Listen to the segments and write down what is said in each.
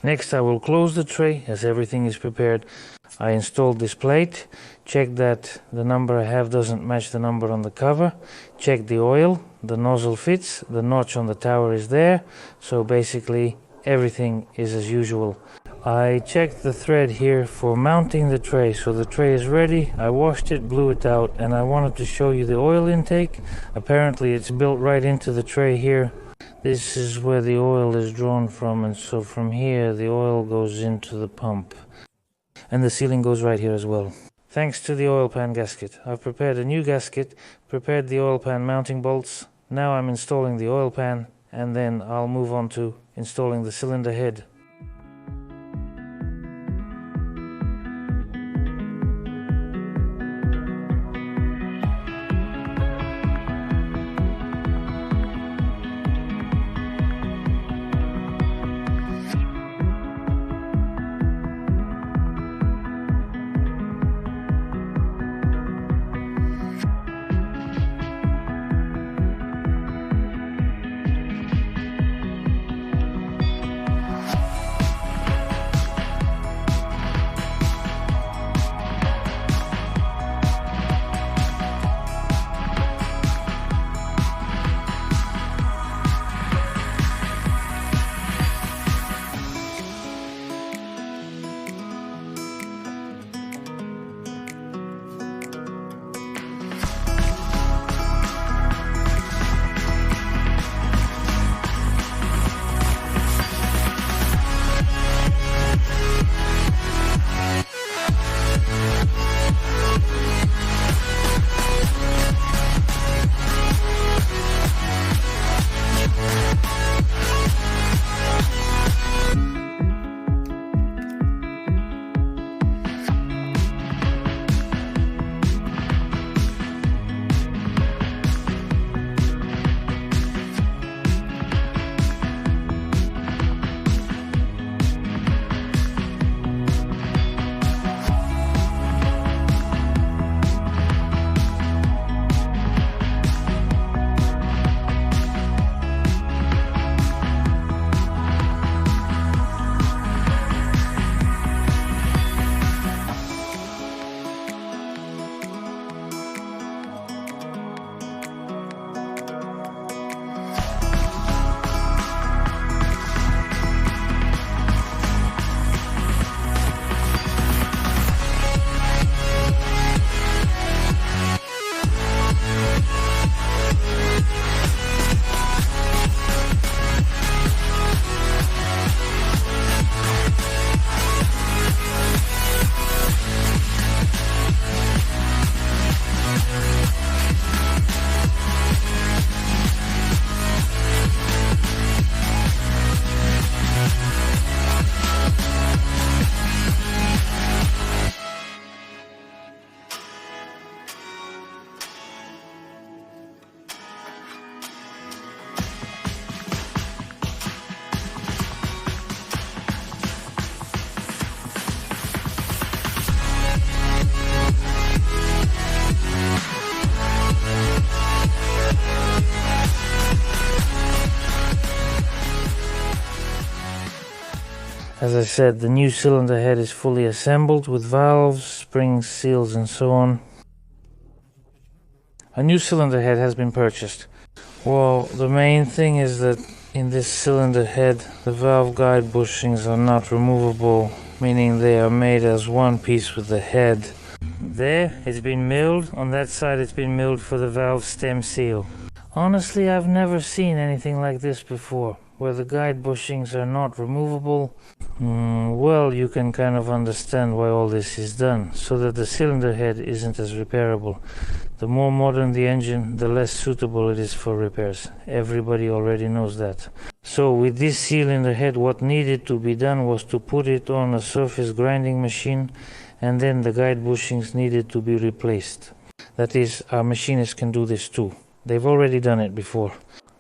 Next I will close the tray as everything is prepared. I installed this plate, check that the number I have doesn't match the number on the cover, check the oil, the nozzle fits, the notch on the tower is there, so basically everything is as usual. I checked the thread here for mounting the tray, so the tray is ready. I washed it, blew it out, and I wanted to show you the oil intake. Apparently it's built right into the tray here. This is where the oil is drawn from, and so from here the oil goes into the pump. And the sealing goes right here as well. Thanks to the oil pan gasket, I've prepared a new gasket, prepared the oil pan mounting bolts. Now I'm installing the oil pan, and then I'll move on to installing the cylinder head. As I said, the new cylinder head is fully assembled with valves, springs, seals and so on. A new cylinder head has been purchased. Well, the main thing is that in this cylinder head, the valve guide bushings are not removable, meaning they are made as one piece with the head. There, it's been milled. On that side, it's been milled for the valve stem seal. Honestly, I've never seen anything like this before, where the guide bushings are not removable. Well, you can kind of understand why all this is done, so that the cylinder head isn't as repairable. The more modern the engine, the less suitable it is for repairs. Everybody already knows that. So with this seal in the head, what needed to be done was to put it on a surface grinding machine, and then the guide bushings needed to be replaced. That is, our machinists can do this too. They've already done it before.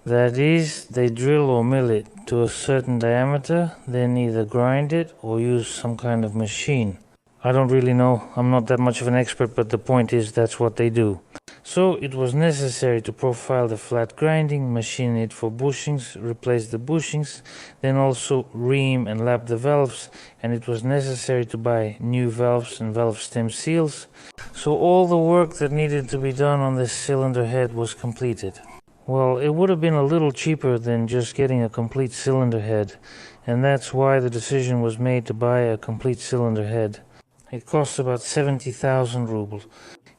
That is, they drill or mill it to a certain diameter, then either grind it or use some kind of machine. I don't really know. I'm not that much of an expert, but the point is that's what they do. So it was necessary to profile the flat grinding, machine it for bushings, replace the bushings, then also ream and lap the valves, and it was necessary to buy new valves and valve stem seals. So all the work that needed to be done on this cylinder head was completed. Well, it would have been a little cheaper than just getting a complete cylinder head, and that's why the decision was made to buy a complete cylinder head. It costs about 70,000 rubles.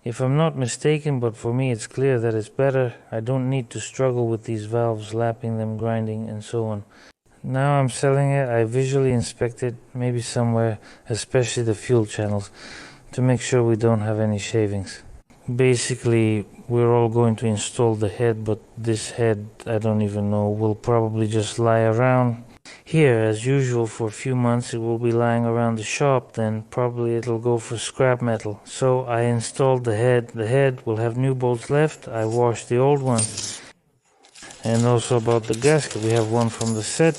If I'm not mistaken, but for me it's clear that it's better. I don't need to struggle with these valves, lapping them, grinding, and so on. Now I'm selling it, I visually inspect it, maybe somewhere, especially the fuel channels, to make sure we don't have any shavings. Basically, we're all going to install the head, but this head, I don't even know, will probably just lie around here as usual for a few months. It will be lying around the shop, then probably it'll go for scrap metal. So I installed the head. The head will have new bolts left. I washed the old one. And also about the gasket, we have one from the set.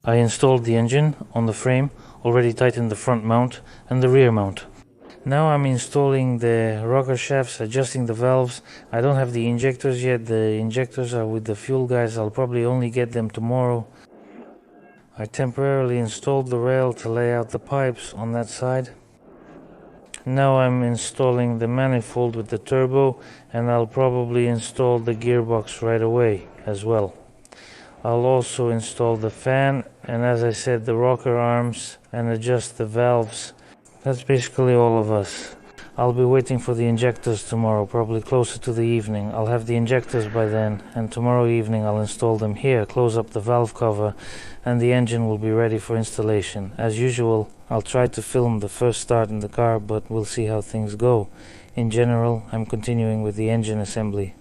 I installed the engine on the frame, already tightened the front mount and the rear mount. Now I'm installing the rocker shafts, adjusting the valves. I don't have the injectors yet. The injectors are with the fuel guys. I'll probably only get them tomorrow. I temporarily installed the rail to lay out the pipes on that side. Now I'm installing the manifold with the turbo, and I'll probably install the gearbox right away as well. I'll also install the fan, and as I said, the rocker arms, and adjust the valves. That's basically all of us. I'll be waiting for the injectors tomorrow, probably closer to the evening. I'll have the injectors by then, and tomorrow evening I'll install them here, close up the valve cover, and the engine will be ready for installation. As usual, I'll try to film the first start in the car, but we'll see how things go. In general, I'm continuing with the engine assembly.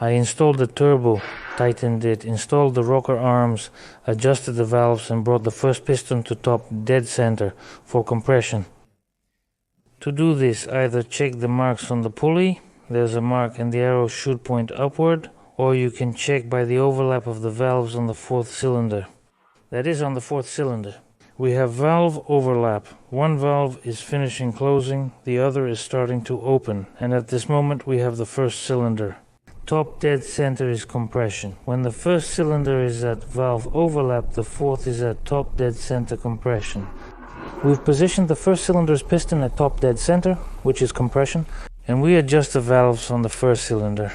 I installed the turbo, tightened it, installed the rocker arms, adjusted the valves, and brought the first piston to top dead center for compression. To do this, either check the marks on the pulley, there's a mark and the arrow should point upward, or you can check by the overlap of the valves on the fourth cylinder. That is on the fourth cylinder. We have valve overlap. One valve is finishing closing, the other is starting to open, and at this moment we have the first cylinder. Top dead center is compression. When the first cylinder is at valve overlap, the fourth is at top dead center compression. We've positioned the first cylinder's piston at top dead center, which is compression, and we adjust the valves on the first cylinder.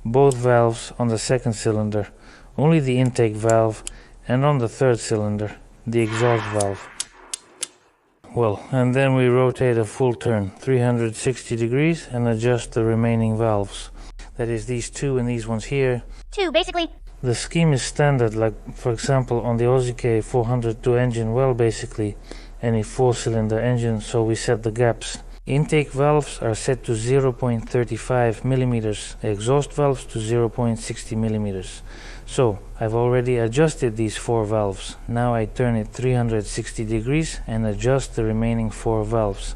Both valves on the second cylinder, only the intake valve, and on the third cylinder, the exhaust valve. Well, and then we rotate a full turn, 360 degrees, and adjust the remaining valves. That is these two and these ones here. Two, basically. The scheme is standard, like for example on the Aussie K 402 engine, well basically any 4-cylinder engine, so we set the gaps. Intake valves are set to 0.35 millimeters, exhaust valves to 0.60 millimeters. So I've already adjusted these 4 valves. Now I turn it 360 degrees and adjust the remaining 4 valves.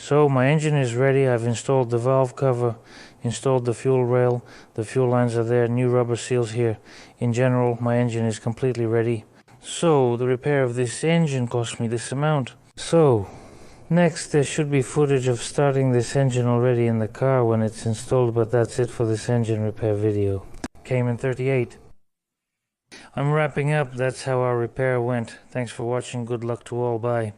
So my engine is ready. I've installed the valve cover, installed the fuel rail, the fuel lines are there, new rubber seals here. In general, my engine is completely ready. So the repair of this engine cost me this amount. So next, there should be footage of starting this engine already in the car when it's installed, but that's it for this engine repair video. Cayman 38. I'm wrapping up. That's how our repair went. Thanks for watching. Good luck to all. Bye.